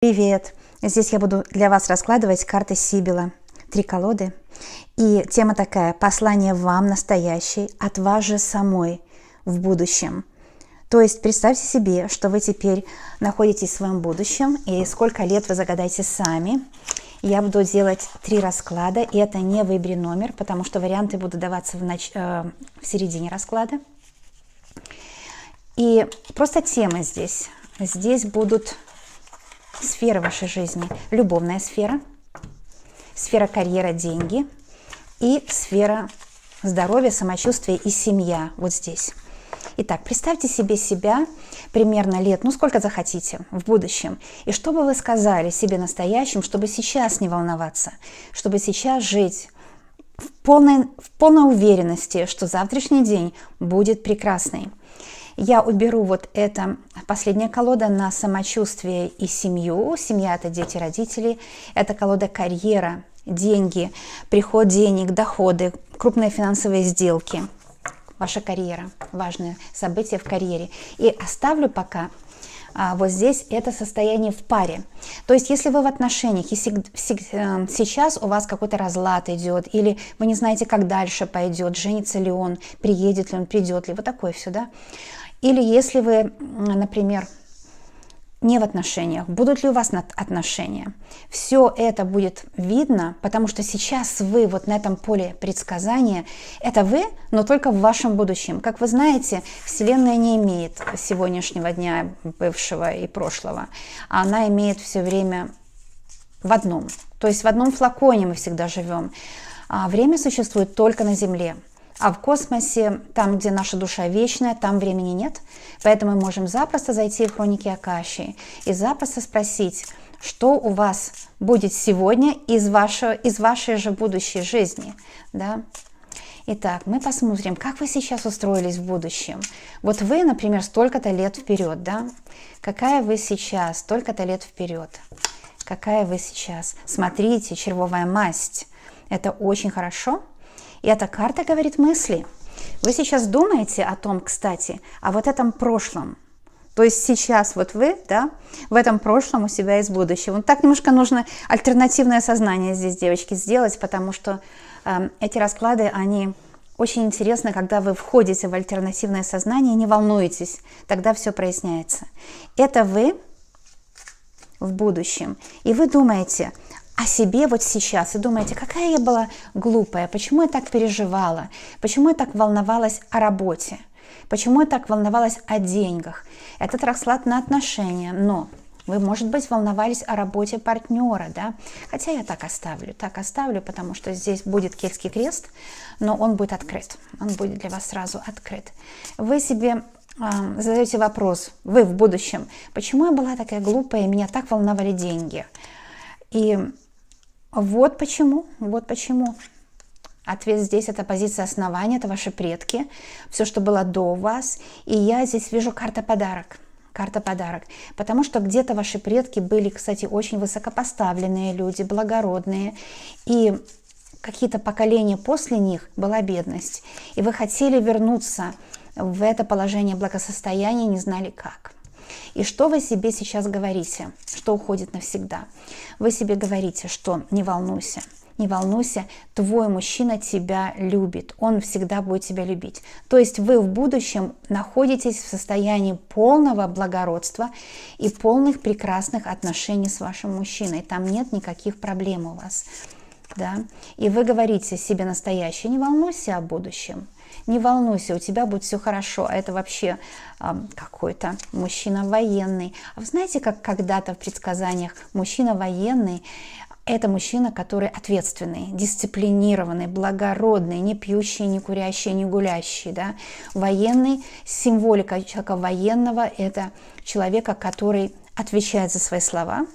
Привет! Здесь я буду для вас раскладывать карты Сибила. 3 колоды. И тема такая: послание вам настоящей от вас же самой в будущем. То есть представьте себе, что вы теперь находитесь в своем будущем, и сколько лет вы загадаете сами. Я буду делать 3 расклада, и это не выбери номер, потому что варианты будут даваться в середине расклада. И просто темы здесь. Здесь будут сферы вашей жизни. Любовная сфера, сфера карьера, деньги и сфера здоровья, самочувствия и семья вот здесь. Итак, представьте себе себя примерно лет, сколько захотите, в будущем. И что бы вы сказали себе настоящим, чтобы сейчас не волноваться, чтобы сейчас жить в полной уверенности, что завтрашний день будет прекрасный. Я уберу вот это, последняя колода, на самочувствие и семью. Семья – это дети, родители. Это колода карьера, деньги, приход денег, доходы, крупные финансовые сделки. Ваша карьера, важное событие в карьере. И оставлю пока вот здесь это состояние в паре. То есть если вы в отношениях, и сейчас у вас какой-то разлад идет, или вы не знаете, как дальше пойдет, женится ли он, приедет ли он, придет ли, вот такое все, да? Или если вы, например, не в отношениях, будут ли у вас отношения, все это будет видно, потому что сейчас вы вот на этом поле предсказания, это вы, но только в вашем будущем. Как вы знаете, Вселенная не имеет сегодняшнего дня, бывшего и прошлого, она имеет все время в одном. То есть в одном флаконе мы всегда живем. А время существует только на Земле. А в космосе, там, где наша душа вечная, там времени нет. Поэтому мы можем запросто зайти в хроники Акаши и запросто спросить, что у вас будет сегодня из вашей же будущей жизни. Да? Итак, мы посмотрим, как вы сейчас устроились в будущем. Вот вы, например, столько-то лет вперед, да? Какая вы сейчас, столько-то лет вперед? Какая вы сейчас? Смотрите, червовая масть. Это очень хорошо. И эта карта говорит мысли. Вы сейчас думаете о том, кстати, о вот этом прошлом. То есть сейчас вот вы, да, в этом прошлом у себя из будущего. Вот так немножко нужно альтернативное сознание здесь, девочки, сделать, потому что эти расклады, они очень интересны, когда вы входите в альтернативное сознание, не волнуетесь, тогда все проясняется. Это вы в будущем. И вы думаете о себе вот сейчас и думаете, какая я была глупая, почему я так переживала, почему я так волновалась о работе, почему я так волновалась о деньгах. Этот расклад на отношения, но вы, может быть, волновались о работе партнера, да? Хотя я так оставлю, потому что здесь будет Кельтский крест, но он будет открыт, он будет для вас сразу открыт. Вы себе задаете вопрос, вы в будущем, почему я была такая глупая, и меня так волновали деньги? И вот почему. Ответ здесь – это позиция основания, это ваши предки, все, что было до вас. И я здесь вижу карта-подарок. Карта-подарок. Потому что где-то ваши предки были, кстати, очень высокопоставленные люди, благородные. И какие-то поколения после них была бедность. И вы хотели вернуться в это положение благосостояния, не знали как. И что вы себе сейчас говорите, что уходит навсегда? Вы себе говорите, что не волнуйся, твой мужчина тебя любит, он всегда будет тебя любить. То есть вы в будущем находитесь в состоянии полного благородства и полных прекрасных отношений с вашим мужчиной. Там нет никаких проблем у вас. Да? И вы говорите себе настоящее, не волнуйся о будущем. Не волнуйся, у тебя будет все хорошо. А это вообще какой-то мужчина военный. А вы знаете, как когда-то в предсказаниях мужчина военный – это мужчина, который ответственный, дисциплинированный, благородный, не пьющий, не курящий, не гулящий. Да? Военный, символика человека военного – это человека, который отвечает за свои слова,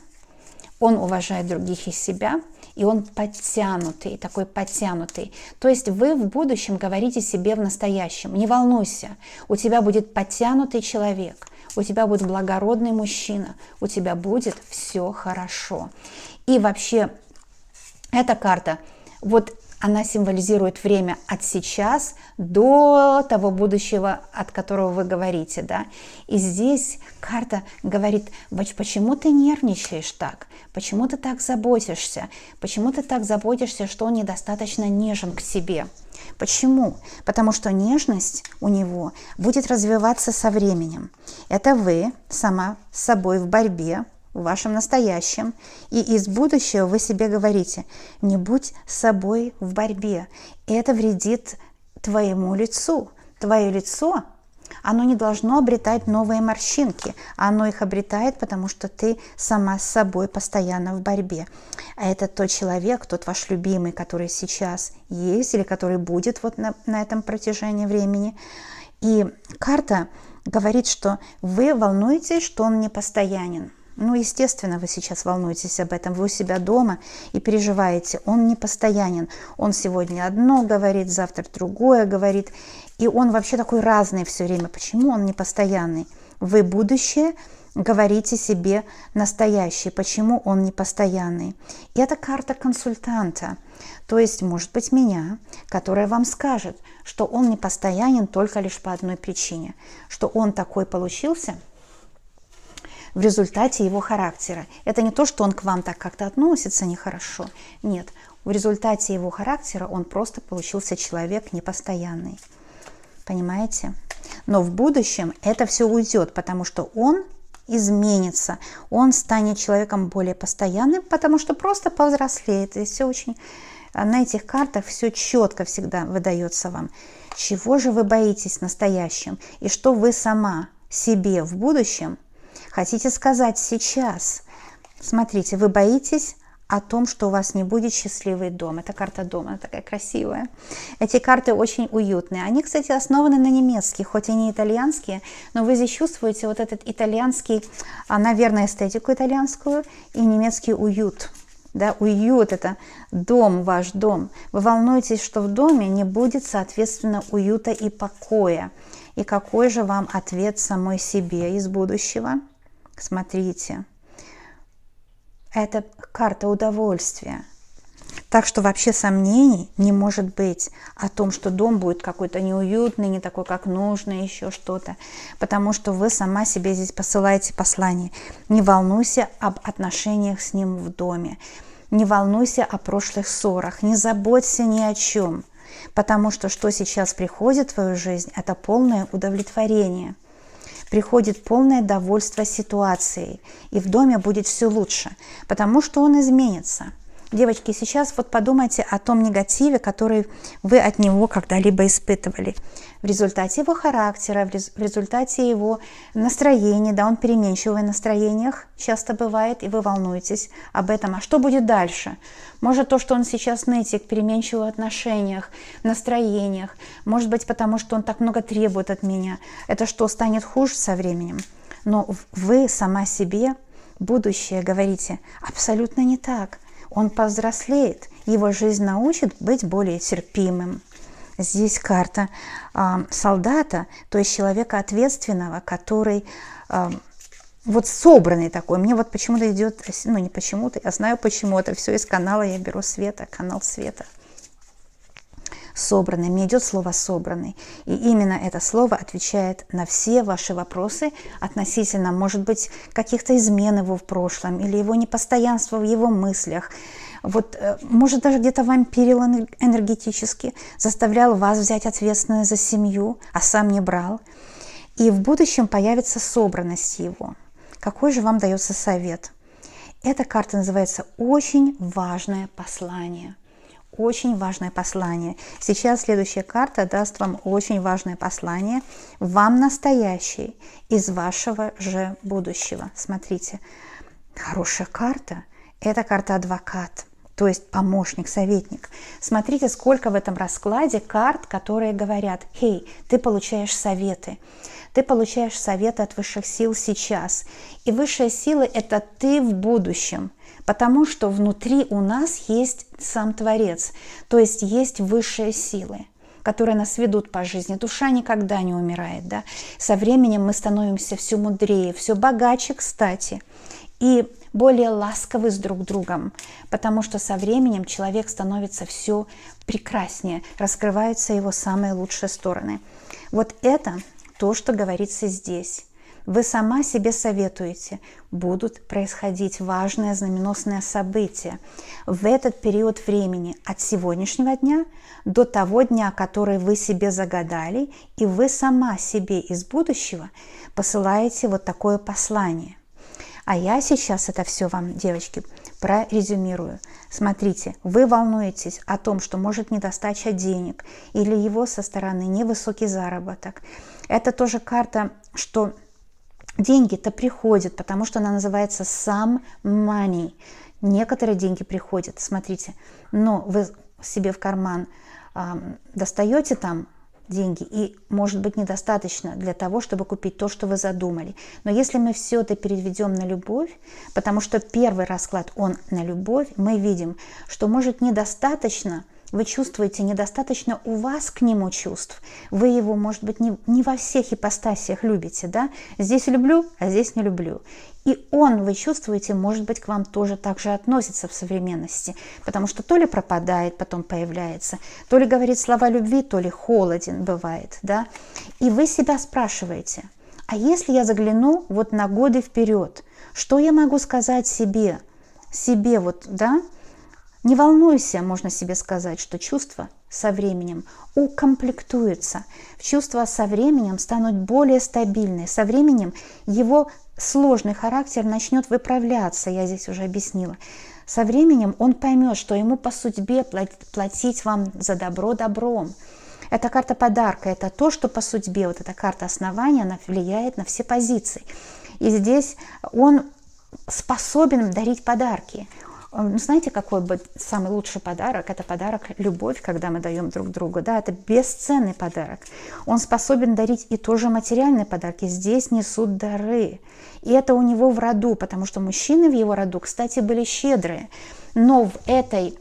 он уважает других и себя, и он подтянутый, такой подтянутый. То есть вы в будущем говорите себе в настоящем, не волнуйся, у тебя будет подтянутый человек, у тебя будет благородный мужчина, у тебя будет все хорошо. И вообще эта карта, вот она символизирует время от сейчас до того будущего, от которого вы говорите, да. И здесь карта говорит: почему ты нервничаешь так? Почему ты так заботишься? Почему ты так заботишься, что он недостаточно нежен к себе? Почему? Потому что нежность у него будет развиваться со временем. Это вы сама с собой в борьбе, в вашем настоящем. И из будущего вы себе говорите: не будь с собой в борьбе. Это вредит твоему лицу. Твое лицо, оно не должно обретать новые морщинки. Оно их обретает, потому что ты сама с собой постоянно в борьбе. А это тот человек, тот ваш любимый, который сейчас есть или который будет вот на этом протяжении времени. И карта говорит, что вы волнуетесь, что он непостоянен. Ну, естественно, вы сейчас волнуетесь об этом. Вы у себя дома и переживаете. Он непостоянен. Он сегодня одно говорит, завтра другое говорит. И он вообще такой разный все время. Почему он непостоянный? Вы будущее говорите себе настоящее. Почему он непостоянный? И это карта консультанта. То есть, может быть, меня, которая вам скажет, что он непостоянен только лишь по одной причине. Что он такой получился в результате его характера. Это не то, что он к вам так как-то относится нехорошо. Нет, в результате его характера он просто получился человек непостоянный. Понимаете? Но в будущем это все уйдет, потому что он изменится. Он станет человеком более постоянным, потому что просто повзрослеет. И все очень... На этих картах все четко всегда выдается вам. Чего же вы боитесь в настоящем? И что вы сама себе в будущем хотите сказать сейчас? Смотрите, вы боитесь о том, что у вас не будет счастливый дом. Это карта дома, она такая красивая. Эти карты очень уютные. Они, кстати, основаны на немецких, хоть они итальянские, но вы здесь чувствуете вот этот итальянский, наверное, эстетику итальянскую и немецкий уют. Да, уют – это дом, ваш дом. Вы волнуетесь, что в доме не будет, соответственно, уюта и покоя. И какой же вам ответ самой себе из будущего? Смотрите, это карта удовольствия. Так что вообще сомнений не может быть о том, что дом будет какой-то неуютный, не такой, как нужно, еще что-то. Потому что вы сама себе здесь посылаете послание. Не волнуйся об отношениях с ним в доме. Не волнуйся о прошлых ссорах. Не заботься ни о чем. Потому что сейчас приходит в твою жизнь, это полное удовлетворение. Приходит полное довольство ситуацией. И в доме будет все лучше. Потому что он изменится. Девочки, сейчас вот подумайте о том негативе, который вы от него когда-либо испытывали. В результате его характера, в результате его настроения, да, он переменчивый в настроениях часто бывает, и вы волнуетесь об этом. А что будет дальше? Может, то, что он сейчас нытик, переменчивый в отношениях, настроениях, может быть, потому что он так много требует от меня. Это что, станет хуже со временем? Но вы сама себе будущее говорите: абсолютно не так. Он повзрослеет, его жизнь научит быть более терпимым. Здесь карта солдата, то есть человека ответственного, который вот собранный такой. Мне вот почему-то идет, ну не почему-то, я знаю почему, это все из канала я беру Света, канал Света. Собранный, мне идет слово собранный. И именно это слово отвечает на все ваши вопросы относительно, может быть, каких-то измен его в прошлом или его непостоянства в его мыслях. Вот, может, даже где-то вампирил энергетически, заставлял вас взять ответственность за семью, а сам не брал. И в будущем появится собранность его. Какой же вам дается совет? Эта карта называется «Очень важное послание». Очень важное послание. Сейчас следующая карта даст вам очень важное послание, вам настоящее, из вашего же будущего. Смотрите, хорошая карта. Это карта адвокат, то есть помощник, советник. Смотрите, сколько в этом раскладе карт, которые говорят: «Хей, ты получаешь советы». Ты получаешь советы от высших сил сейчас. И высшие силы – это ты в будущем. Потому что внутри у нас есть сам Творец. То есть есть высшие силы, которые нас ведут по жизни. Душа никогда не умирает. Да? Со временем мы становимся все мудрее, все богаче, кстати. И более ласковы с друг другом, потому что со временем человек становится все прекраснее, раскрываются его самые лучшие стороны. Вот это то, что говорится здесь. Вы сама себе советуете, будут происходить важные знаменосные события в этот период времени от сегодняшнего дня до того дня, который вы себе загадали, и вы сама себе из будущего посылаете вот такое послание. А я сейчас это все вам, девочки, прорезюмирую. Смотрите, вы волнуетесь о том, что может недостача денег или его со стороны невысокий заработок. Это тоже карта, что деньги-то приходят, потому что она называется some money. Некоторые деньги приходят, смотрите, но вы себе в карман достаете там деньги, и может быть недостаточно для того, чтобы купить то, что вы задумали. Но если мы все это переведем на любовь, потому что первый расклад, он на любовь, мы видим, что может недостаточно, вы чувствуете, недостаточно у вас к нему чувств. Вы его, может быть, не во всех ипостасиях любите, да? Здесь люблю, а здесь не люблю. И он, вы чувствуете, может быть, к вам тоже так же относится в современности, потому что то ли пропадает, потом появляется, то ли говорит слова любви, то ли холоден бывает, да? И вы себя спрашиваете, а если я загляну вот на годы вперед, что я могу сказать себе вот, да? Не волнуйся, можно себе сказать, что чувства со временем укомплектуются. Чувства со временем станут более стабильны. Со временем его сложный характер начнет выправляться, я здесь уже объяснила. Со временем он поймет, что ему по судьбе платить вам за добро добром. Это карта подарка, это то, что по судьбе, вот эта карта основания, она влияет на все позиции. И здесь он способен дарить подарки. Знаете, какой бы самый лучший подарок? Это подарок любовь, когда мы даем друг другу. Да, это бесценный подарок. Он способен дарить и тоже материальные подарки. Здесь несут дары. И это у него в роду, потому что мужчины в его роду, кстати, были щедрые. Но в этой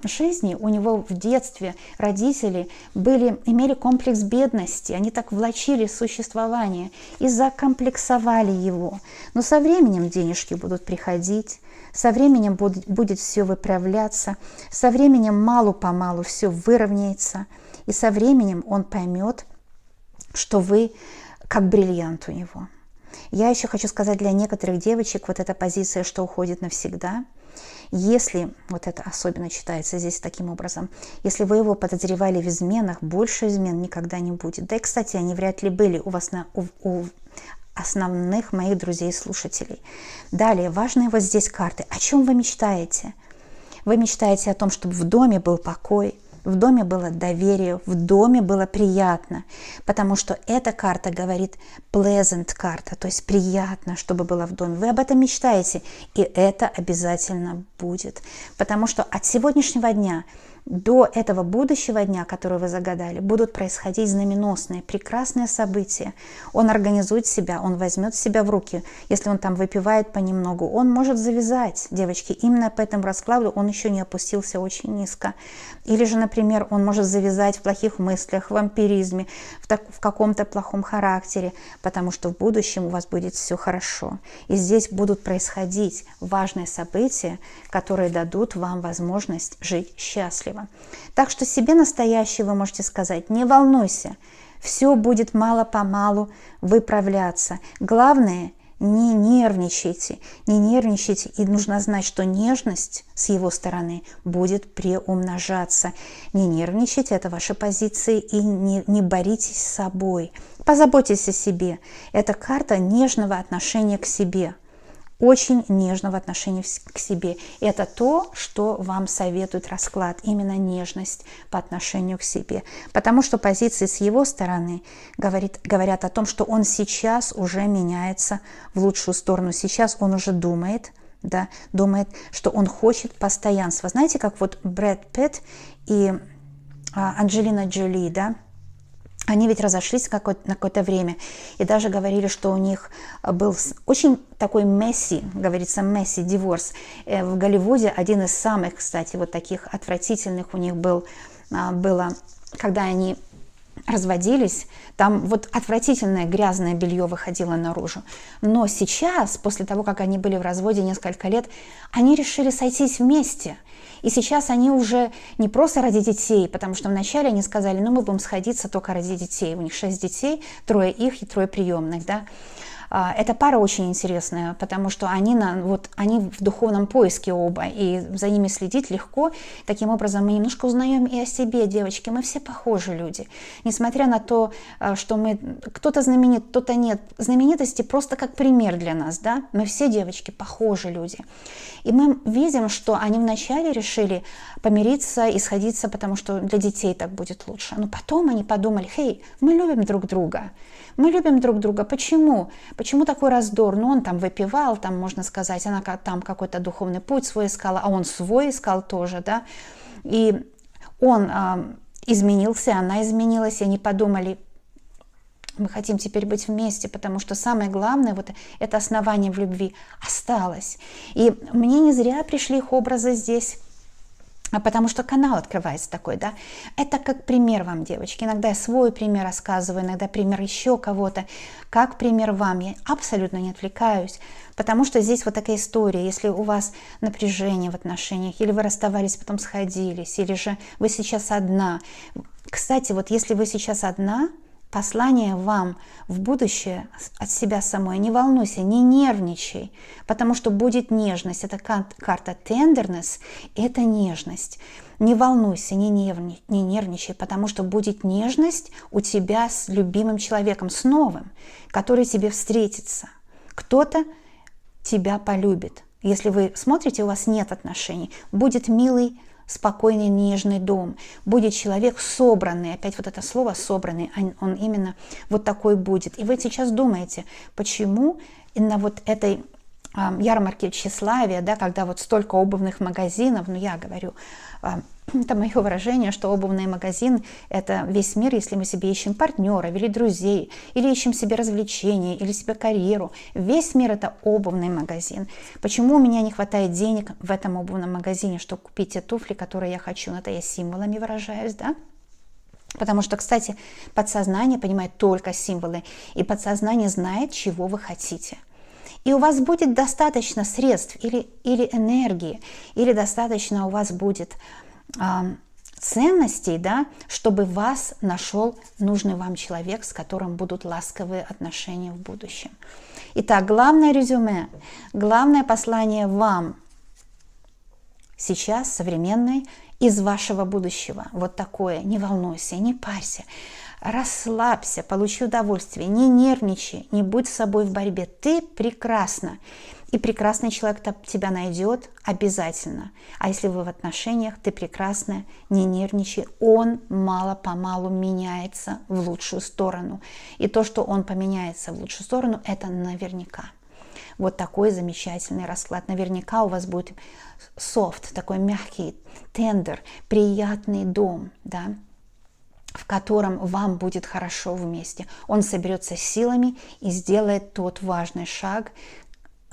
жизни у него в детстве родители имели комплекс бедности, они так влачили существование и закомплексовали его. Но со временем денежки будут приходить, со временем будет все выправляться, со временем мало-помалу все выровняется, и со временем он поймет, что вы как бриллиант у него. Я еще хочу сказать для некоторых девочек вот эта позиция, что уходит навсегда. Если, вот это особенно читается здесь таким образом, если вы его подозревали в изменах, больше измен никогда не будет. Да и, кстати, они вряд ли были у вас у основных моих друзей-слушателей. Далее, важные вот здесь карты. О чем вы мечтаете? Вы мечтаете о том, чтобы в доме был покой, в доме было доверие, в доме было приятно, потому что эта карта говорит pleasant карта, то есть приятно, чтобы было в доме. Вы об этом мечтаете, и это обязательно будет, потому что от сегодняшнего дня до этого будущего дня, который вы загадали, будут происходить знаменосные, прекрасные события. Он организует себя, он возьмет себя в руки. Если он там выпивает понемногу, он может завязать, девочки. Именно по этому раскладу он еще не опустился очень низко. Или же, например, он может завязать в плохих мыслях, в вампиризме, в каком-то плохом характере, потому что в будущем у вас будет все хорошо. И здесь будут происходить важные события, которые дадут вам возможность жить счастливо. Так что себе настоящее вы можете сказать: не волнуйся, все будет мало-помалу выправляться. Главное, не нервничайте, и нужно знать, что нежность с его стороны будет приумножаться. Не нервничайте, это ваши позиции, и не боритесь с собой. Позаботьтесь о себе. Это карта нежного отношения к себе. Очень нежного отношения к себе. Это то, что вам советует расклад, именно нежность по отношению к себе. Потому что позиции с его стороны говорят о том, что он сейчас уже меняется в лучшую сторону. Сейчас он уже думает, что он хочет постоянства. Знаете, как вот Брэд Питт и Анджелина Джоли, да? Они ведь разошлись на какое-то время и даже говорили, что у них был очень такой месси, говорится, месси диворс. В Голливуде один из самых, кстати, вот таких отвратительных у них было, когда они разводились, там вот отвратительное грязное белье выходило наружу. Но сейчас, после того, как они были в разводе несколько лет, они решили сойтись вместе. И сейчас они уже не просто ради детей, потому что вначале они сказали, ну мы будем сходиться только ради детей. У них 6 детей, 3 их и 3 приемных, да. Эта пара очень интересная, потому что они в духовном поиске оба, и за ними следить легко. Таким образом, мы немножко узнаем и о себе, девочки. Мы все похожи люди. Несмотря на то, что кто-то знаменит, кто-то нет. Знаменитости просто как пример для нас, да? Мы все, девочки, похожи люди. И мы видим, что они вначале решили помириться и сходиться, потому что для детей так будет лучше. Но потом они подумали, хей, мы любим друг друга. Мы любим друг друга. Почему? Почему такой раздор? Ну, он там выпивал, там, можно сказать, она там какой-то духовный путь свой искала, а он свой искал тоже, да. И он изменился, она изменилась, и они подумали, мы хотим теперь быть вместе, потому что самое главное, вот это основание в любви осталось. И мне не зря пришли их образы здесь, потому что канал открывается такой, да. Это как пример вам, девочки. Иногда я свой пример рассказываю, иногда пример еще кого-то. Как пример вам. Я абсолютно не отвлекаюсь, потому что здесь вот такая история. Если у вас напряжение в отношениях, или вы расставались, потом сходились, или же вы сейчас одна. Кстати, вот если вы сейчас одна, послание вам в будущее от себя самой. Не волнуйся, не нервничай, потому что будет нежность. Это карта tenderness, это нежность. Не волнуйся, не нервничай, потому что будет нежность у тебя с любимым человеком, с новым, который тебе встретится. Кто-то тебя полюбит. Если вы смотрите, у вас нет отношений, будет милый, спокойный, нежный дом. Будет человек собранный. Опять вот это слово собранный, он именно вот такой будет. И вы сейчас думаете, почему на вот этой ярмарке тщеславия, да, когда вот столько обувных магазинов, ну я говорю, это мое выражение, что обувный магазин – это весь мир, если мы себе ищем партнеров или друзей, или ищем себе развлечения, или себе карьеру. Весь мир – это обувный магазин. Почему у меня не хватает денег в этом обувном магазине, чтобы купить те туфли, которые я хочу? Ну, это я символами выражаюсь, да? Потому что, кстати, подсознание понимает только символы, и подсознание знает, чего вы хотите. И у вас будет достаточно средств или энергии, или достаточно у вас будет ценностей, да, чтобы вас нашел нужный вам человек, с которым будут ласковые отношения в будущем. Итак, главное резюме, главное послание вам сейчас, современной, из вашего будущего. Вот такое. Не волнуйся, не парься. Расслабься, получи удовольствие, не нервничай, не будь с собой в борьбе. Ты прекрасна. И прекрасный человек тебя найдет обязательно. А если вы в отношениях, ты прекрасная, не нервничай. Он мало-помалу меняется в лучшую сторону. И то, что он поменяется в лучшую сторону, это наверняка. Вот такой замечательный расклад. Наверняка у вас будет софт, такой мягкий, тендер, приятный дом, да, в котором вам будет хорошо вместе. Он соберется силами и сделает тот важный шаг,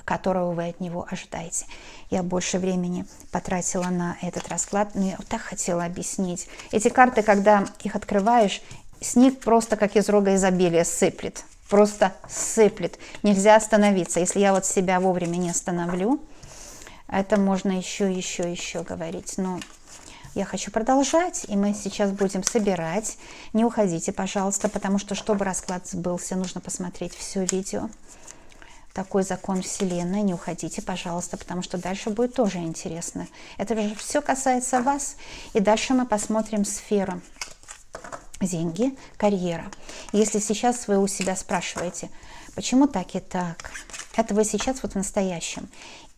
которого вы от него ожидаете. Я больше времени потратила на этот расклад, но я вот так хотела объяснить. Эти карты, когда их открываешь, с них просто как из рога изобилия сыплет. Просто сыплет. Нельзя остановиться. Если я вот себя вовремя не остановлю, это можно еще говорить. Но я хочу продолжать, и мы сейчас будем собирать. Не уходите, пожалуйста, потому что, чтобы расклад сбылся, нужно посмотреть все видео. Такой закон Вселенной. Не уходите, пожалуйста, потому что дальше будет тоже интересно. Это же все касается вас. И дальше мы посмотрим сферу. Деньги, карьера. Если сейчас вы у себя спрашиваете, почему так и так, это вы сейчас вот в настоящем.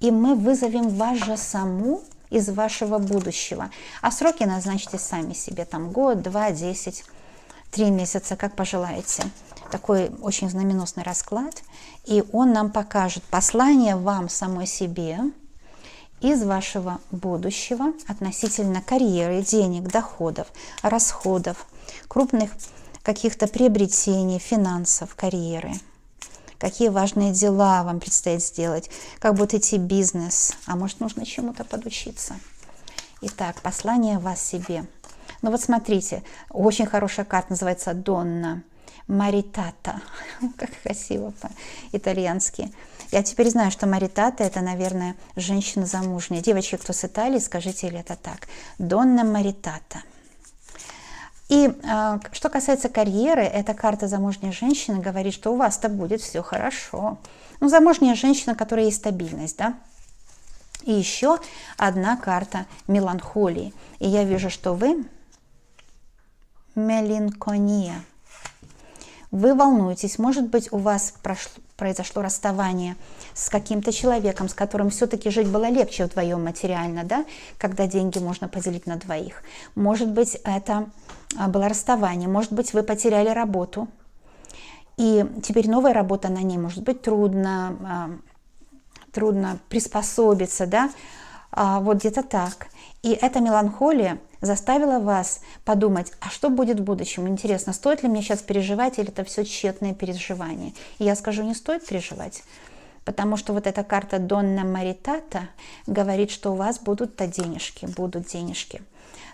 И мы вызовем вас же саму из вашего будущего. А сроки назначьте сами себе. Там год, 2, 10, 3 месяца, как пожелаете. Такой очень знаменосный расклад. И он нам покажет послание вам самой себе из вашего будущего относительно карьеры, денег, доходов, расходов, крупных каких-то приобретений, финансов, карьеры. Какие важные дела вам предстоит сделать, как будет идти бизнес, а может нужно чему-то подучиться. Итак, послание вас себе. Но вот смотрите, очень хорошая карта, называется Донна Маритата. Как красиво по-итальянски. Я теперь знаю, что Маритата — это, наверное, женщина замужняя. Девочки, кто с Италии, скажите, или это так? Донна Маритата. И что касается карьеры, эта карта замужней женщины говорит, что у вас-то будет все хорошо. Ну, замужняя женщина, у которой есть стабильность, да? И еще одна карта меланхолии. И я вижу, что вы меланхония. Вы волнуетесь, может быть, у вас произошло расставание с каким-то человеком, с которым все-таки жить было легче вдвоем материально, да, когда деньги можно поделить на двоих. Может быть, это было расставание, может быть, вы потеряли работу, и теперь новая работа на ней, может быть, трудно приспособиться, да, вот где-то так. И эта меланхолия заставила вас подумать, а что будет в будущем? Интересно, стоит ли мне сейчас переживать, или это все тщетное переживание? И я скажу, не стоит переживать, потому что вот эта карта Донна Маритата говорит, что у вас будут денежки, будут денежки.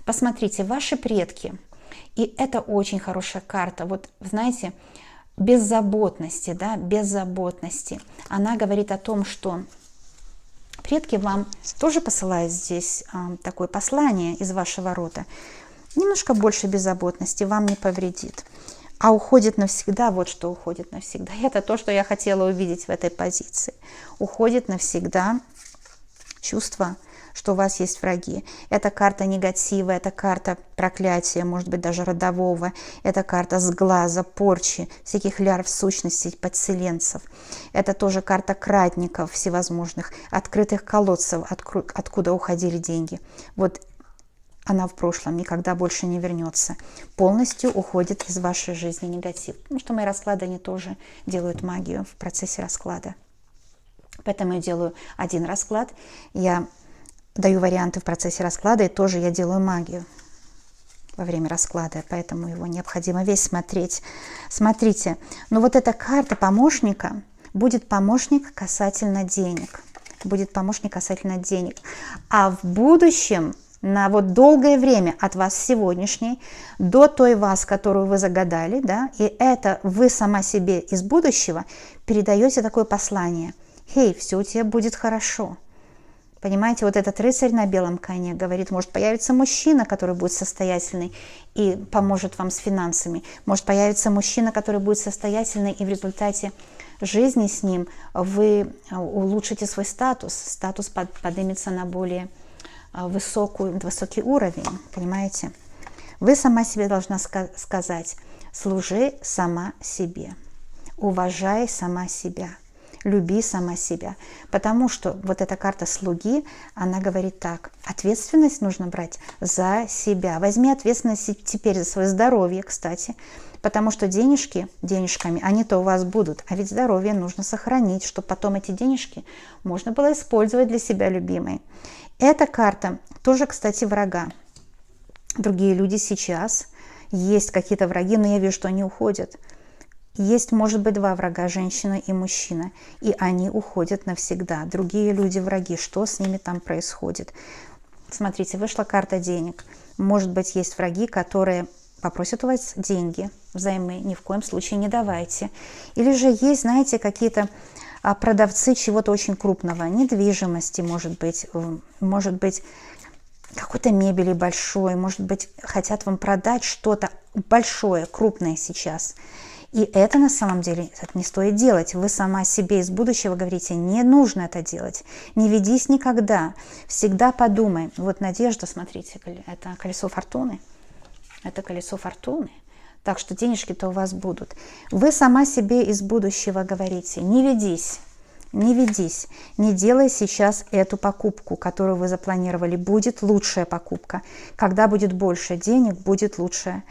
Посмотрите, ваши предки, и это очень хорошая карта, вот знаете, беззаботности, да, беззаботности. Она говорит о том, что предки вам тоже посылают здесь такое послание из вашего рода. Немножко больше беззаботности вам не повредит. А уходит навсегда, вот что уходит навсегда. И это то, что я хотела увидеть в этой позиции. Уходит навсегда чувство, что у вас есть враги. Это карта негатива, это карта проклятия, может быть, даже родового. Это карта сглаза, порчи, всяких лярв, сущностей, подселенцев. Это тоже карта кратников всевозможных, открытых колодцев, откуда уходили деньги. Вот она в прошлом, никогда больше не вернется. Полностью уходит из вашей жизни негатив. Потому что мои расклады, они тоже делают магию в процессе расклада. Поэтому я делаю один расклад, я даю варианты в процессе расклада, и тоже я делаю магию во время расклада, поэтому его необходимо весь смотреть. Смотрите, ну вот эта карта помощника, будет помощник касательно денег. Будет помощник касательно денег. А в будущем, на вот долгое время от вас сегодняшней до той вас, которую вы загадали, да, и это вы сама себе из будущего передаете такое послание. Хей, все у тебя будет хорошо. Понимаете, вот этот рыцарь на белом коне говорит, может появиться мужчина, который будет состоятельный и поможет вам с финансами. Может появиться мужчина, который будет состоятельный, и в результате жизни с ним вы улучшите свой статус. Статус поднимется на более высокий уровень, понимаете. Вы сама себе должна сказать, служи сама себе, уважай сама себя. Люби сама себя, потому что вот эта карта слуги, она говорит так, ответственность нужно брать за себя. Возьми ответственность теперь за свое здоровье, кстати, потому что денежками, они-то у вас будут, а ведь здоровье нужно сохранить, чтобы потом эти денежки можно было использовать для себя, любимой. Эта карта тоже, кстати, врага. Другие люди сейчас, есть какие-то враги, но я вижу, что они уходят. Есть, может быть, два врага, женщина и мужчина, и они уходят навсегда. Другие люди враги, что с ними там происходит? Смотрите, вышла карта денег. Может быть, есть враги, которые попросят у вас деньги взаймы, ни в коем случае не давайте. Или же есть, знаете, какие-то продавцы чего-то очень крупного, недвижимости, может быть, какой-то мебели большой, может быть, хотят вам продать что-то большое, крупное сейчас. И это на самом деле не стоит делать. Вы сама себе из будущего говорите, не нужно это делать. Не ведись никогда. Всегда подумай. Вот надежда, смотрите, это колесо фортуны. Это колесо фортуны. Так что денежки-то у вас будут. Вы сама себе из будущего говорите, не ведись. Не ведись, не делай сейчас эту покупку, которую вы запланировали. Будет лучшая покупка. Когда будет больше денег, будет лучшая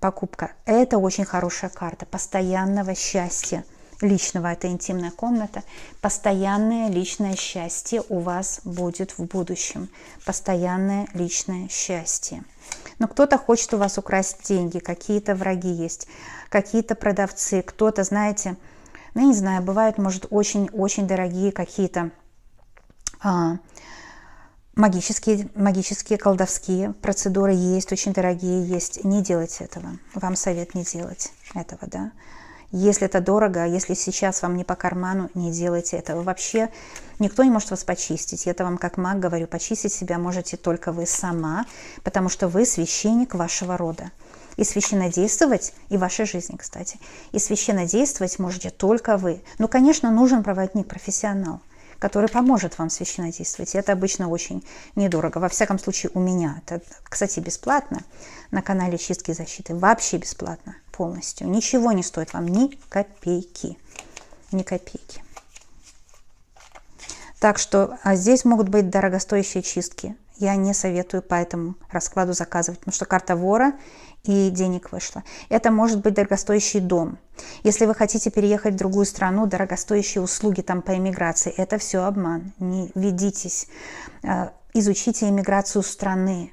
покупка. Это очень хорошая карта постоянного счастья личного. Это интимная комната. Постоянное личное счастье у вас будет в будущем. Постоянное личное счастье. Но кто-то хочет у вас украсть деньги, какие-то враги есть, какие-то продавцы, кто-то, знаете, ну, я не знаю, бывают, может, очень-очень дорогие какие-то Магические, колдовские процедуры есть, очень дорогие есть. Не делайте этого. Вам совет не делать этого, да. Если это дорого, если сейчас вам не по карману, не делайте этого. Вообще никто не может вас почистить. Я это вам как маг говорю, почистить себя можете только вы сама, потому что вы священник вашего рода. И священнодействовать, и в вашей жизни, кстати, и священнодействовать можете только вы. Ну, конечно, нужен проводник, профессионал, который поможет вам священнодействовать. И это обычно очень недорого. Во всяком случае, у меня. Это, кстати, бесплатно на канале Чистки и Защиты. Вообще бесплатно полностью. Ничего не стоит вам ни копейки. Ни копейки. Так что здесь могут быть дорогостоящие чистки. Я не советую по этому раскладу заказывать, потому что карта вора и денег вышла. Это может быть дорогостоящий дом. Если вы хотите переехать в другую страну, дорогостоящие услуги там по иммиграции, это все обман. Не ведитесь. Изучите иммиграцию страны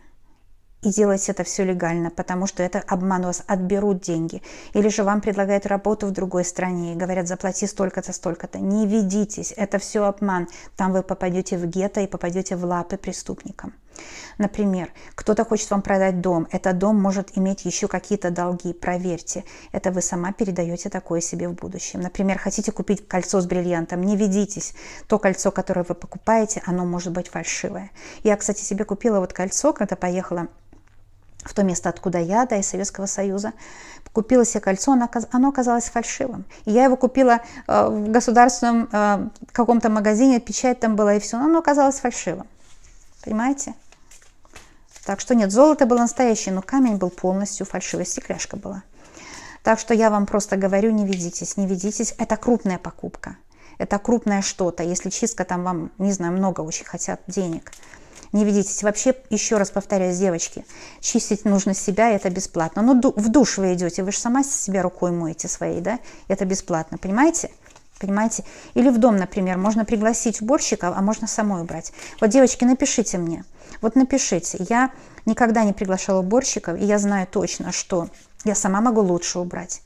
и делайте это все легально, потому что это обман, у вас отберут деньги. Или же вам предлагают работу в другой стране и говорят, заплати столько-то, столько-то. Не ведитесь, это все обман. Там вы попадете в гетто и попадете в лапы преступникам. Например, кто-то хочет вам продать дом. Этот дом может иметь еще какие-то долги. Проверьте. Это вы сама передаете такое себе в будущем. Например, хотите купить кольцо с бриллиантом. Не ведитесь. То кольцо, которое вы покупаете, оно может быть фальшивое. Я, кстати, себе купила вот кольцо, когда поехала в то место, откуда я, да, из Советского Союза. Купила себе кольцо, оно оказалось фальшивым. И я его купила в государственном каком-то магазине, печать там была и все, но оно оказалось фальшивым. Понимаете? Так что нет, золото было настоящее, но камень был полностью фальшивый, стекляшка была. Так что я вам просто говорю, не ведитесь, не ведитесь. Это крупная покупка, это крупное что-то. Если чистка там вам, не знаю, много очень хотят денег, не ведитесь. Вообще, еще раз повторяюсь, девочки, чистить нужно себя, это бесплатно. Но в душ вы идете, вы же сама себя рукой моете своей, да? Это бесплатно, понимаете? Понимаете? Или в дом, например, можно пригласить уборщика, а можно самой убрать. Вот, девочки, напишите мне. Вот напишите. Я никогда не приглашала уборщиков, и я знаю точно, что я сама могу лучше убрать.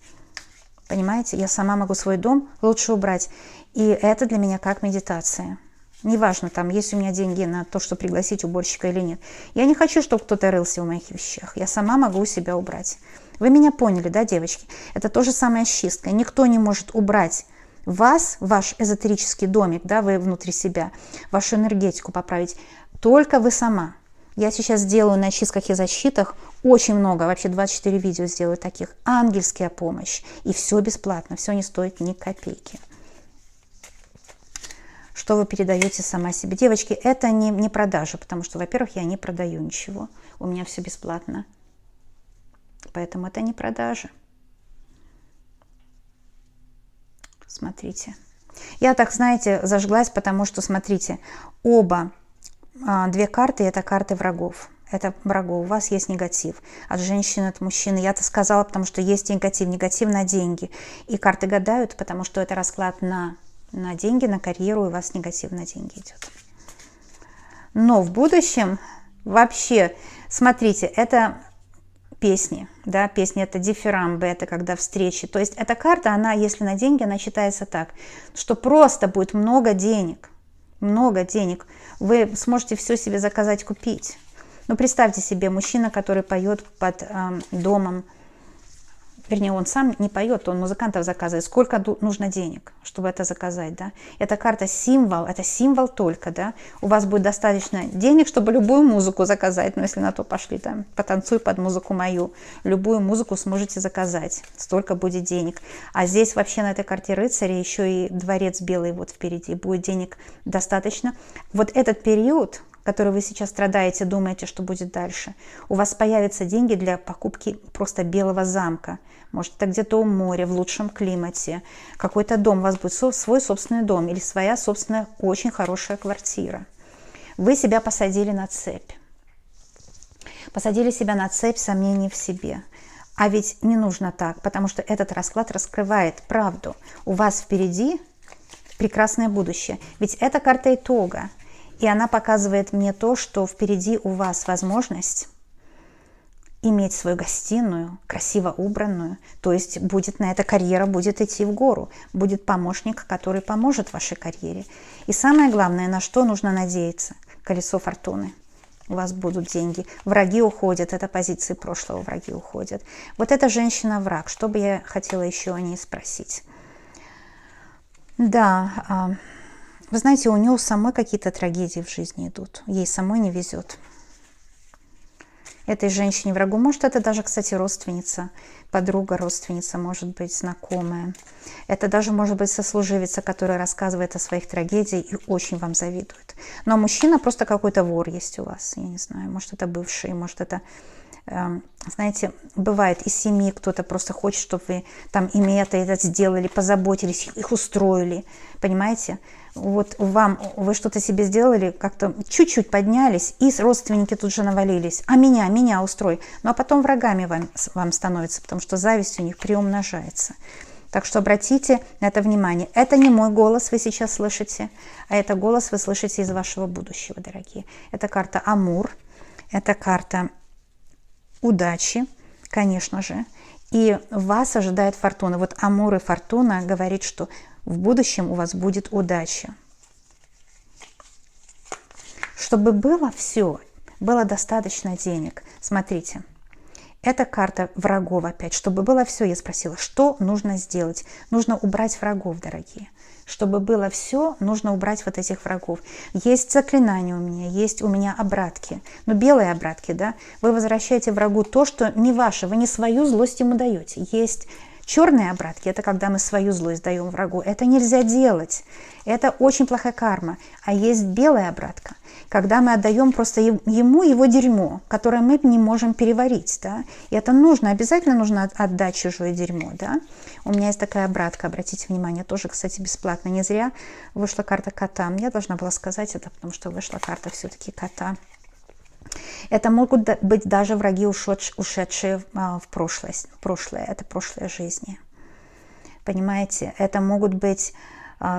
Понимаете? Я сама могу свой дом лучше убрать. И это для меня как медитация. Неважно, там, есть у меня деньги на то, чтобы пригласить уборщика или нет. Я не хочу, чтобы кто-то рылся в моих вещах. Я сама могу у себя убрать. Вы меня поняли, да, девочки? Это то же самое с чисткой. Никто не может убрать вас, ваш эзотерический домик, да, вы внутри себя, вашу энергетику поправить. Только вы сама. Я сейчас делаю на чистках и защитах очень много, вообще 24 видео сделаю таких. Ангельская помощь. И все бесплатно, все не стоит ни копейки. Что вы передаете сама себе. Девочки, это не продажа, потому что, во-первых, я не продаю ничего. У меня все бесплатно. Поэтому это не продажа. Смотрите. Я так, знаете, зажглась, потому что, смотрите, две карты – это карты врагов. Это врагов. У вас есть негатив. От женщины, от мужчины. Я-то сказала, потому что есть негатив. Негатив на деньги. И карты гадают, потому что это расклад на деньги, на карьеру, и у вас негатив на деньги идет. Но в будущем вообще, смотрите, это песни, да, песни это дифирамбы, это когда встречи. То есть эта карта, она, если на деньги, она читается так, что просто будет много денег, вы сможете все себе заказать, купить. Ну, представьте себе, мужчина, который поет под домом, вернее, он сам не поет, он музыкантов заказывает. Сколько нужно денег, чтобы это заказать, да? Эта карта символ, это символ только, да? У вас будет достаточно денег, чтобы любую музыку заказать. Ну, если на то пошли, там, потанцуй под музыку мою. Любую музыку сможете заказать. Столько будет денег. А здесь вообще на этой карте рыцаря еще и дворец белый вот впереди. Будет денег достаточно. Вот этот период, который вы сейчас страдаете, думаете, что будет дальше, у вас появятся деньги для покупки просто белого замка. Может, это где-то у моря, в лучшем климате. Какой-то дом, у вас будет свой собственный дом или своя собственная очень хорошая квартира. Вы себя посадили на цепь. Посадили себя на цепь сомнений в себе. А ведь не нужно так, потому что этот расклад раскрывает правду. У вас впереди прекрасное будущее. Ведь это карта итога. И она показывает мне то, что впереди у вас возможность иметь свою гостиную, красиво убранную. То есть будет на это карьера будет идти в гору. Будет помощник, который поможет вашей карьере. И самое главное, на что нужно надеяться. колесо фортуны. У вас будут деньги. Враги уходят, это позиции прошлого, враги уходят. Вот эта женщина враг. Что бы я хотела еще о ней спросить? Да, вы знаете, у нее самой какие-то трагедии в жизни идут. Ей самой не везет. Этой женщине врагу. Может, это даже, кстати, родственница, подруга, родственница, может быть, знакомая. Это даже может быть сослуживица, которая рассказывает о своих трагедиях и очень вам завидует. Но мужчина просто какой-то вор есть у вас, я не знаю, может, это бывший, может, это, знаете, бывает из семьи кто-то просто хочет, чтобы вы там им это сделали, позаботились, их устроили, понимаете? Вот вы что-то себе сделали, как-то чуть-чуть поднялись, и родственники тут же навалились. А меня устрой. Ну а потом врагами вам становится, потому что зависть у них приумножается. Так что обратите на это внимание. Это не мой голос вы сейчас слышите, а это голос вы слышите из вашего будущего, дорогие. Это карта Амур, это карта удачи, конечно же. И вас ожидает фортуна. Вот Амур и фортуна говорит, что в будущем у вас будет удача. Чтобы было все, было достаточно денег. Смотрите, это карта врагов опять. Чтобы было все, я спросила, что нужно сделать? Нужно убрать врагов, дорогие. Чтобы было все, нужно убрать вот этих врагов. Есть заклинания у меня, есть у меня обратки. Ну, белые обратки, да? Вы возвращаете врагу то, что не ваше. Вы не свою злость ему даете. Есть черные обратки, это когда мы свою злость даем врагу. Это нельзя делать. Это очень плохая карма. А есть белая обратка, когда мы отдаем просто ему его дерьмо, которое мы не можем переварить. Да? И это нужно, обязательно нужно отдать чужое дерьмо. Да? У меня есть такая обратка, обратите внимание, тоже, кстати, бесплатно. Не зря вышла карта кота. Я должна была сказать это, потому что вышла карта все-таки кота. Это могут быть даже враги, ушедшие в прошлое. Это прошлые жизни. Понимаете? Это могут быть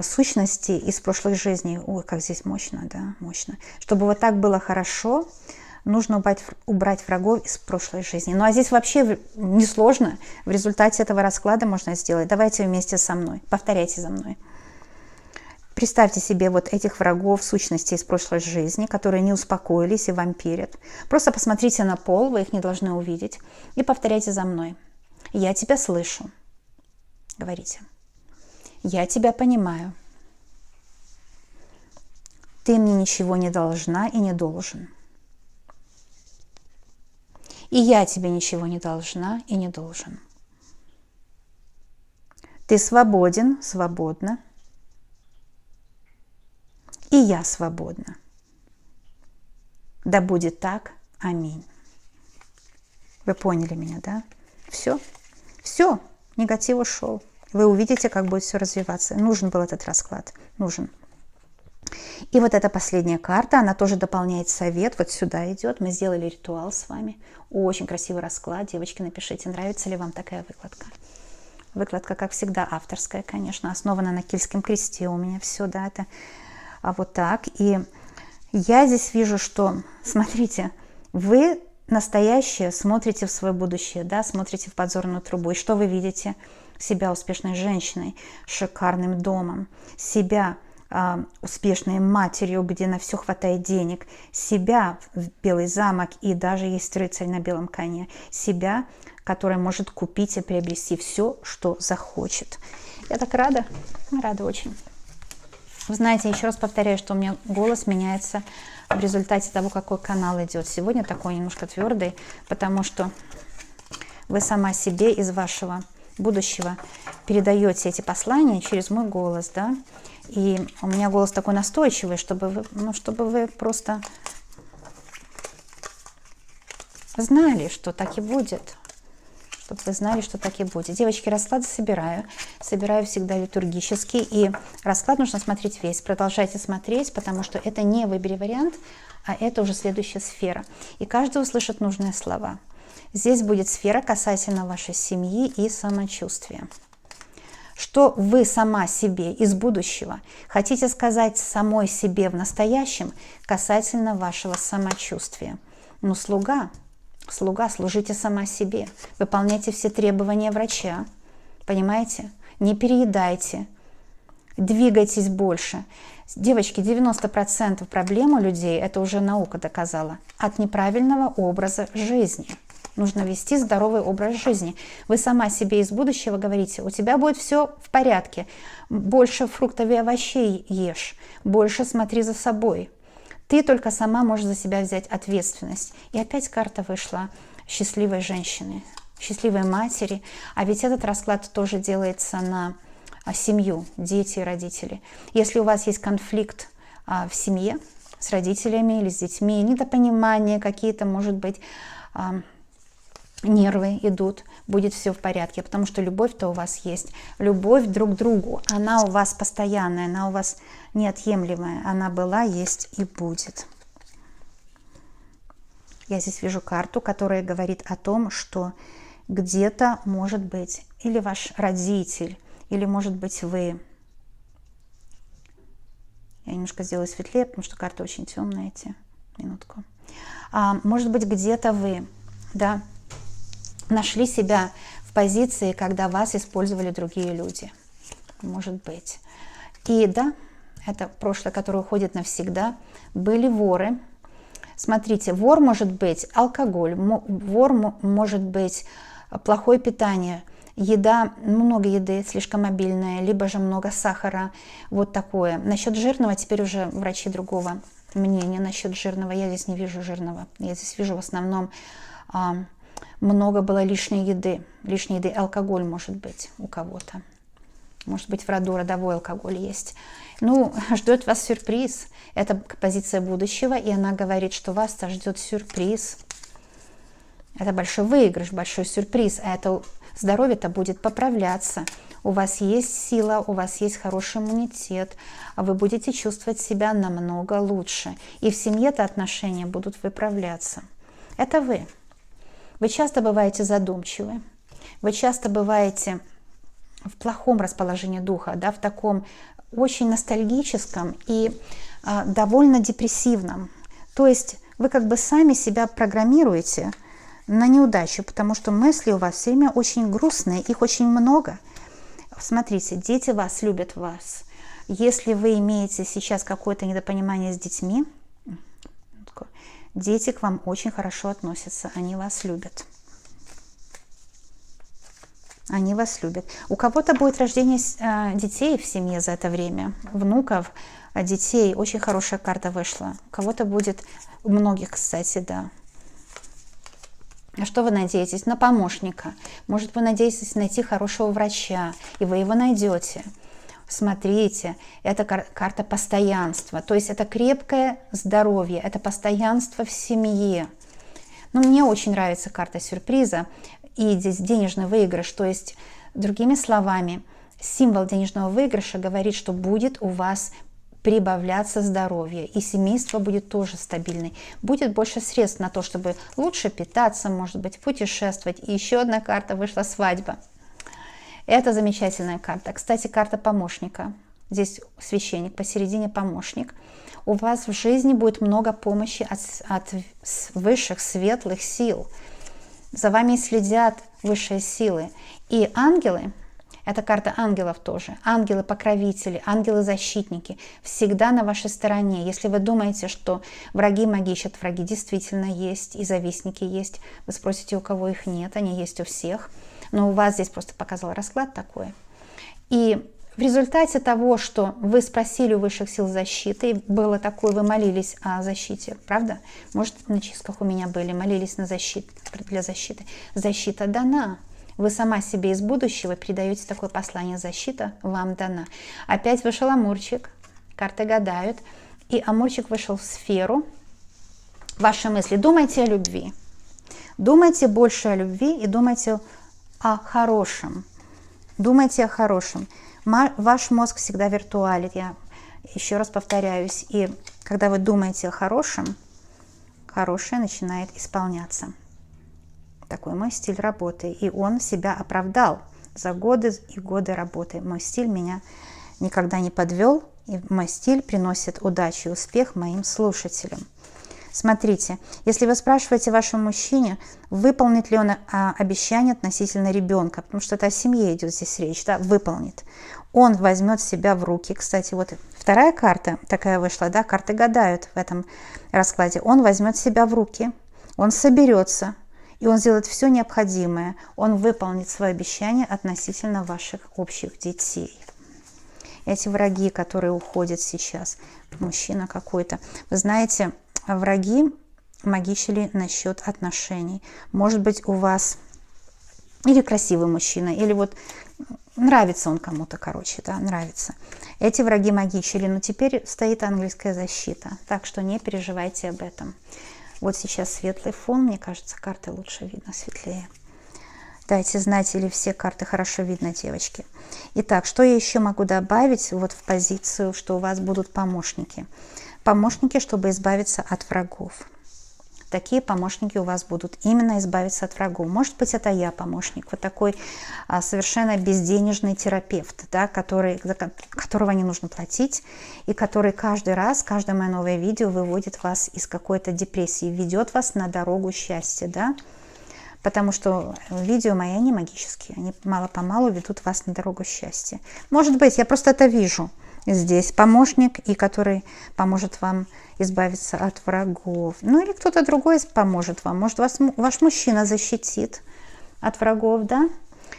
сущности из прошлых жизней. Ой, как здесь мощно, да, мощно. Чтобы вот так было хорошо, нужно убрать врагов из прошлой жизни. Ну а здесь вообще несложно. В результате этого расклада можно сделать. Давайте вместе со мной. Повторяйте за мной. Представьте себе вот этих врагов, сущностей из прошлой жизни, которые не успокоились и вампирят. Просто посмотрите на пол, вы их не должны увидеть, и повторяйте за мной. Я тебя слышу. Говорите. Я тебя понимаю. Ты мне ничего не должна и не должен. И я тебе ничего не должна и не должен. Ты свободен, свободна. И я свободна. Да будет так. Аминь. Вы поняли меня, да? Все. Все. Негатив ушел. Вы увидите, как будет все развиваться. Нужен был этот расклад. Нужен. И вот эта последняя карта, она тоже дополняет совет. Вот сюда идет. Мы сделали ритуал с вами. Очень красивый расклад. Девочки, напишите, нравится ли вам такая выкладка. Выкладка, как всегда, авторская, конечно. Основана на Кильском кресте у меня все, да, это... А вот так. И я здесь вижу, что, смотрите, вы настоящее смотрите в свое будущее, да, смотрите в подзорную трубу. И что вы видите? Себя успешной женщиной, шикарным домом, себя успешной матерью, где на все хватает денег, себя в белый замок, и даже есть рыцарь на белом коне, себя, который может купить и приобрести все, что захочет. Я так рада очень. Вы знаете, еще раз повторяю, что у меня голос меняется в результате того, какой канал идет. Сегодня такой немножко твердый, потому что вы сама себе из вашего будущего передаете эти послания через мой голос, да. И у меня голос такой настойчивый, чтобы вы просто знали, что так и будет. Чтобы вы знали, что так и будет. Девочки, расклады собираю. Собираю всегда литургически. И расклад нужно смотреть весь. Продолжайте смотреть, потому что это не выбери вариант, а это уже следующая сфера. И каждый услышит нужные слова. Здесь будет сфера касательно вашей семьи и самочувствия. Что вы сама себе из будущего хотите сказать самой себе в настоящем касательно вашего самочувствия? Ну, слуга, служите сама себе. Выполняйте все требования врача. Понимаете? Не переедайте. Двигайтесь больше. Девочки, 90% проблем у людей, это уже наука доказала, от неправильного образа жизни. Нужно вести здоровый образ жизни. Вы сама себе из будущего говорите, у тебя будет все в порядке. Больше фруктов и овощей ешь, больше смотри за собой. Ты только сама можешь за себя взять ответственность. И опять карта вышла счастливой женщины, счастливой матери. А ведь этот расклад тоже делается на семью, дети и родители. Если у вас есть конфликт в семье с родителями или с детьми, недопонимание какие-то, может быть, нервы идут, будет все в порядке, потому что любовь-то у вас есть. Любовь друг к другу, она у вас постоянная, она у вас неотъемлемая. Она была, есть и будет. Я здесь вижу карту, которая говорит о том, что где-то может быть или ваш родитель, или может быть вы. Я немножко сделаю светлее, потому что карты очень темные эти. Минутку. Может быть, где-то вы, да, нашли себя в позиции, когда вас использовали другие люди. Может быть. И да, это прошлое, которое уходит навсегда. Были воры. Смотрите, вор может быть алкоголь, вор может быть плохое питание, еда, много еды, слишком обильная, либо же много сахара, вот такое. Насчет жирного теперь уже врачи другого мнения. Насчет жирного я здесь не вижу жирного. Я здесь вижу в основном много было лишней еды. Лишней еды, алкоголь может быть у кого-то. Может быть, в роду родовой алкоголь есть. Ну, ждет вас сюрприз. Это позиция будущего, и она говорит, что вас ждет сюрприз. Это большой выигрыш, большой сюрприз. А это здоровье-то будет поправляться. У вас есть сила, у вас есть хороший иммунитет. Вы будете чувствовать себя намного лучше. И в семье-то отношения будут выправляться. Это вы. Вы часто бываете задумчивы. Вы часто бываете в плохом расположении духа, да, в таком очень ностальгическом и довольно депрессивном. То есть вы как бы сами себя программируете на неудачу, потому что мысли у вас все время очень грустные, их очень много. Смотрите, дети вас любят вас. Если вы имеете сейчас какое-то недопонимание с детьми, дети к вам очень хорошо относятся, они вас любят. Они вас любят. У кого-то будет рождение детей в семье за это время, внуков, детей. Очень хорошая карта вышла. У кого-то будет, у многих, кстати, да. На что вы надеетесь? На помощника. Может, вы надеетесь найти хорошего врача, и вы его найдете. Смотрите, это карта постоянства. То есть это крепкое здоровье, это постоянство в семье. Но мне очень нравится карта сюрприза. И здесь денежный выигрыш, то есть, другими словами, символ денежного выигрыша говорит, что будет у вас прибавляться здоровье, и семейство будет тоже стабильное. Будет больше средств на то, чтобы лучше питаться, может быть, путешествовать. И еще одна карта вышла — свадьба. Это замечательная карта. Кстати, карта помощника. Здесь священник, посередине помощник. У вас в жизни будет много помощи от высших светлых сил. За вами следят высшие силы. И ангелы, это карта ангелов тоже, ангелы-покровители, ангелы-защитники всегда на вашей стороне. Если вы думаете, что враги магичат, враги действительно есть, и завистники есть. Вы спросите, у кого их нет, они есть у всех. Но у вас здесь просто показал расклад такой. И в результате того, что вы спросили у высших сил защиты, было такое, вы молились о защите, правда? Может, на чистках у меня были, молились на защиту, для защиты. Защита дана. Вы сама себе из будущего передаете такое послание: защита вам дана. Опять вышел Амурчик, карты гадают, и Амурчик вышел в сферу. Ваши мысли. Думайте о любви. Думайте больше о любви и думайте о хорошем. Думайте о хорошем. Ваш мозг всегда виртуален, я еще раз повторяюсь. И когда вы думаете о хорошем, хорошее начинает исполняться. Такой мой стиль работы. И он себя оправдал за годы и годы работы. Мой стиль меня никогда не подвел. И мой стиль приносит удачу и успех моим слушателям. Смотрите, если вы спрашиваете вашему мужчине, выполнит ли он обещание относительно ребенка, потому что это о семье идет здесь речь, да, выполнит. Он возьмет себя в руки. Кстати, вот вторая карта такая вышла, да, карты гадают в этом раскладе. Он возьмет себя в руки, он соберется, и он сделает все необходимое. Он выполнит свое обещание относительно ваших общих детей. Эти враги, которые уходят сейчас, мужчина какой-то, вы знаете, враги магичили насчет отношений. Может быть, у вас или красивый мужчина, или вот нравится он кому-то, короче, да, нравится. Эти враги магичили, но теперь стоит ангельская защита, так что не переживайте об этом. Вот сейчас светлый фон, мне кажется, карты лучше видно, светлее. Дайте знать, или все карты хорошо видно, девочки. Итак, что я еще могу добавить вот в позицию, что у вас будут помощники? Помощники, чтобы избавиться от врагов. Такие помощники у вас будут именно избавиться от врагов. Может быть, это я помощник, вот такой совершенно безденежный терапевт, да, которого не нужно платить, и который каждый раз, каждое мое новое видео выводит вас из какой-то депрессии, ведет вас на дорогу счастья, да, потому что видео мои, они магические, они мало-помалу ведут вас на дорогу счастья. Может быть, я просто это вижу. Здесь помощник, и который поможет вам избавиться от врагов. Ну или кто-то другой поможет вам. Может, ваш мужчина защитит от врагов, да?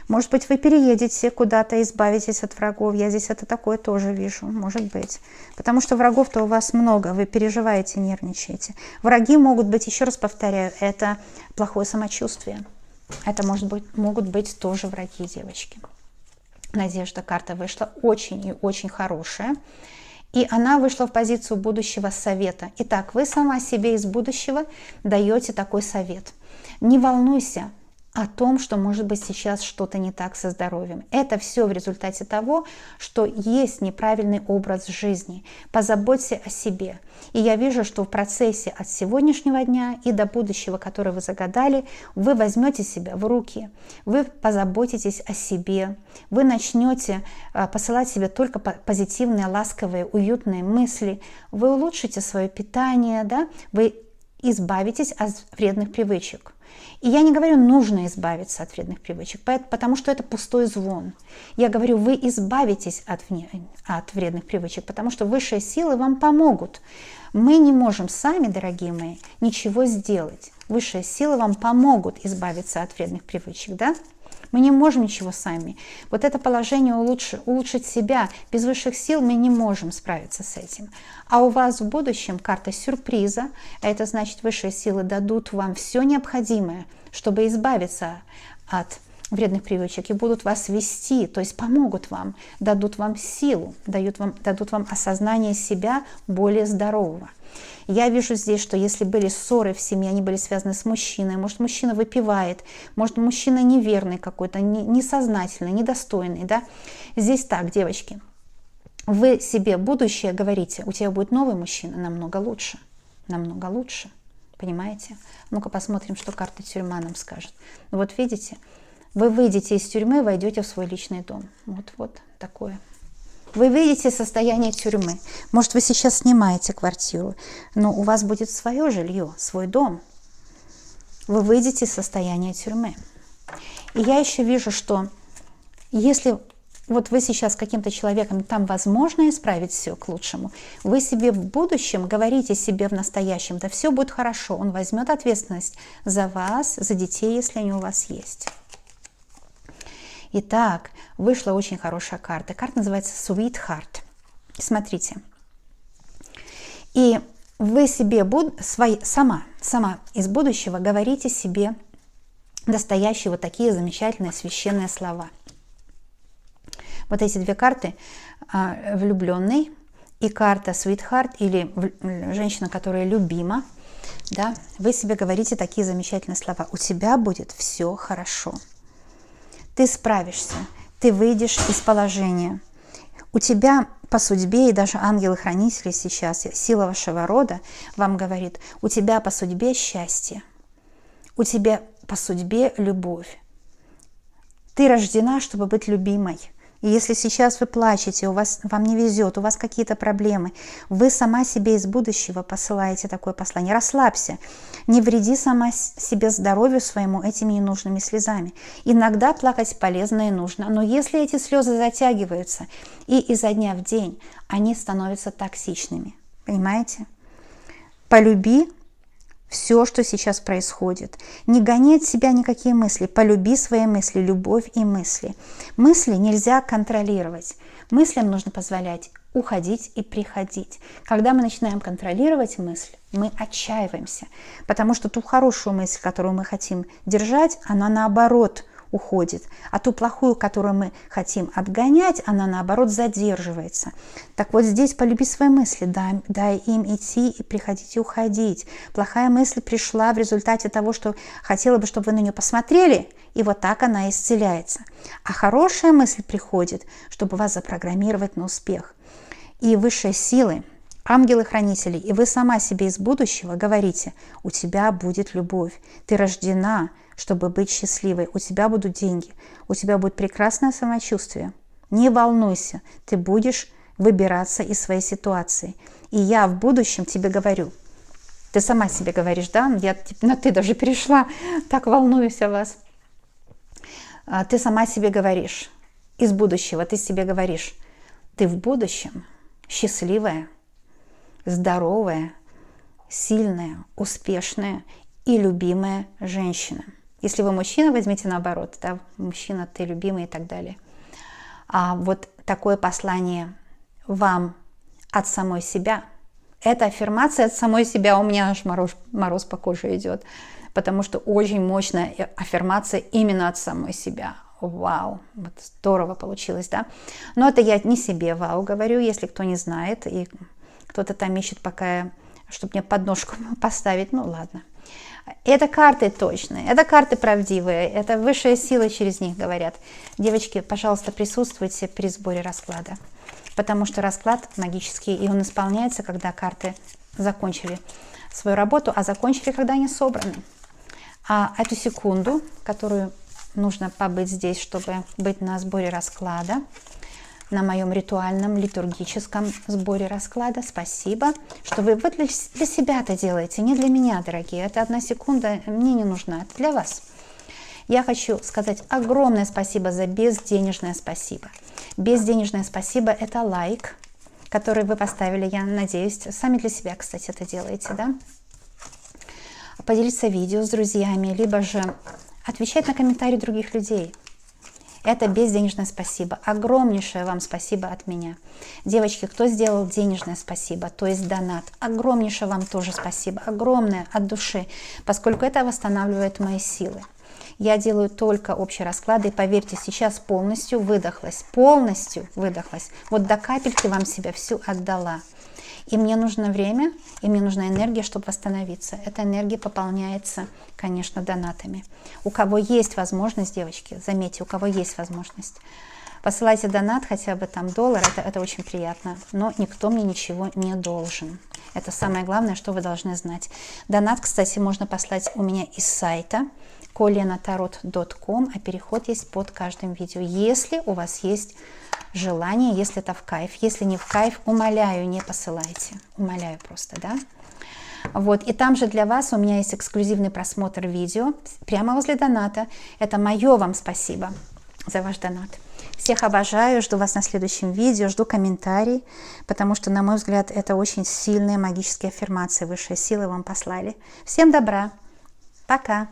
Может быть, вы переедете куда-то, избавитесь от врагов. Я здесь это такое тоже вижу, может быть. Потому что врагов-то у вас много, вы переживаете, нервничаете. Враги могут быть, еще раз повторяю, это плохое самочувствие. Это могут быть тоже враги, девочки. Надежда, карта вышла очень и очень хорошая. И она вышла в позицию будущего совета. Итак, вы сама себе из будущего даете такой совет. Не волнуйся о том, что может быть сейчас что-то не так со здоровьем. Это все в результате того, что есть неправильный образ жизни. Позаботься о себе. И я вижу, что в процессе от сегодняшнего дня и до будущего, которое вы загадали, вы возьмете себя в руки, вы позаботитесь о себе, вы начнете посылать себе только позитивные, ласковые, уютные мысли, вы улучшите свое питание, да? Вы избавитесь от вредных привычек. И я не говорю, нужно избавиться от вредных привычек, потому что это пустой звон. Я говорю, вы избавитесь от вредных привычек, потому что высшие силы вам помогут. Мы не можем сами, дорогие мои, ничего сделать. Высшие силы вам помогут избавиться от вредных привычек, да? Мы не можем ничего сами. Вот это положение улучшить себя без высших сил мы не можем справиться с этим. А у вас в будущем карта сюрприза. Это значит, высшие силы дадут вам все необходимое, чтобы избавиться от вредных привычек и будут вас вести, то есть помогут вам, дадут вам силу, дадут вам осознание себя более здорового. Я вижу здесь, что если были ссоры в семье, они были связаны с мужчиной, может, мужчина выпивает, может, мужчина неверный какой-то, несознательный, недостойный, да? Здесь так, девочки, вы себе будущее говорите, у тебя будет новый мужчина намного лучше, понимаете? Ну-ка посмотрим, что карта тюрьма нам скажет. Вот видите, вы выйдете из тюрьмы, войдете в свой личный дом. Вот такое. Вы видите состояние тюрьмы. Может, вы сейчас снимаете квартиру, но у вас будет свое жилье, свой дом. Вы выйдете из состояния тюрьмы. И я еще вижу, что если вот вы сейчас с каким-то человеком, там возможно исправить все к лучшему, вы себе в будущем говорите себе в настоящем, да все будет хорошо, он возьмет ответственность за вас, за детей, если они у вас есть. Итак, вышла очень хорошая карта. Карта называется Sweetheart. Смотрите. И вы себе сама из будущего говорите себе настоящие вот такие замечательные священные слова. Вот эти две карты, влюбленный и карта Sweetheart, или женщина, которая любима, да, вы себе говорите такие замечательные слова. У тебя будет все хорошо. Ты справишься, ты выйдешь из положения. У тебя по судьбе, и даже ангелы-хранители сейчас, сила вашего рода вам говорит, у тебя по судьбе счастье, у тебя по судьбе любовь. Ты рождена, чтобы быть любимой. И если сейчас вы плачете, вам не везет, у вас какие-то проблемы, вы сама себе из будущего посылаете такое послание. Расслабься, не вреди сама себе, здоровью своему этими ненужными слезами. Иногда плакать полезно и нужно, но если эти слезы затягиваются и изо дня в день, они становятся токсичными. Понимаете? Полюби все, что сейчас происходит. Не гони от себя никакие мысли. Полюби свои мысли, любовь и мысли. Мысли нельзя контролировать. Мыслям нужно позволять уходить и приходить. Когда мы начинаем контролировать мысль, мы отчаиваемся. Потому что ту хорошую мысль, которую мы хотим держать, она наоборот уходит. А ту плохую, которую мы хотим отгонять, она наоборот задерживается. Так вот здесь полюби свои мысли, дай им идти и приходить и уходить. Плохая мысль пришла в результате того, что хотела бы, чтобы вы на нее посмотрели, и вот так она исцеляется. А хорошая мысль приходит, чтобы вас запрограммировать на успех. И высшие силы, ангелы-хранители, и вы сама себе из будущего говорите: у тебя будет любовь, ты рождена, чтобы быть счастливой, у тебя будут деньги, у тебя будет прекрасное самочувствие. Не волнуйся, ты будешь выбираться из своей ситуации. И я в будущем тебе говорю, ты сама себе говоришь, да, я на ты даже перешла, так волнуюсь о вас. Ты сама себе говоришь, из будущего ты себе говоришь, ты в будущем счастливая, здоровая, сильная, успешная и любимая женщина. Если вы мужчина, возьмите наоборот, да, мужчина, ты любимый и так далее. А вот такое послание вам от самой себя, это аффирмация от самой себя, у меня аж мороз по коже идет, потому что очень мощная аффирмация именно от самой себя. Вау, вот здорово получилось, да? Но это я не себе вау говорю, если кто не знает, и кто-то там ищет пока, чтобы мне подножку поставить, ну ладно. Это карты точные, это карты правдивые, это высшие силы через них говорят. Девочки, пожалуйста, присутствуйте при сборе расклада, потому что расклад магический, и он исполняется, когда карты закончили свою работу, а закончили, когда они собраны. А эту секунду, которую нужно побыть здесь, чтобы быть на сборе расклада, на моем ритуальном литургическом сборе расклада. Спасибо, что вы для себя это делаете, не для меня, дорогие. Это 1 секунда мне не нужна, это для вас. Я хочу сказать огромное спасибо за безденежное спасибо. Безденежное спасибо – это лайк, который вы поставили, я надеюсь. Сами для себя, кстати, это делаете, да? Поделиться видео с друзьями, либо же отвечать на комментарии других людей. Это безденежное спасибо. Огромнейшее вам спасибо от меня. Девочки, кто сделал денежное спасибо, то есть донат, огромнейшее вам тоже спасибо. Огромное от души, поскольку это восстанавливает мои силы. Я делаю только общие расклады, и поверьте, сейчас полностью выдохлась. Полностью выдохлась. Вот до капельки вам себя всю отдала. И мне нужно время, и мне нужна энергия, чтобы восстановиться. Эта энергия пополняется, конечно, донатами. У кого есть возможность, девочки, заметьте, у кого есть возможность, посылайте донат, хотя бы там $1, это очень приятно. Но никто мне ничего не должен. Это самое главное, что вы должны знать. Донат, кстати, можно послать у меня из сайта kolenatarot.com, а переход есть под каждым видео. Если у вас есть желание, если это в кайф. Если не в кайф, умоляю, не посылайте. Умоляю просто, да? Вот, и там же для вас у меня есть эксклюзивный просмотр видео прямо возле доната. Это мое вам спасибо за ваш донат. Всех обожаю, жду вас на следующем видео, жду комментарий, потому что, на мой взгляд, это очень сильные магические аффирмации, высшие силы вам послали. Всем добра, пока!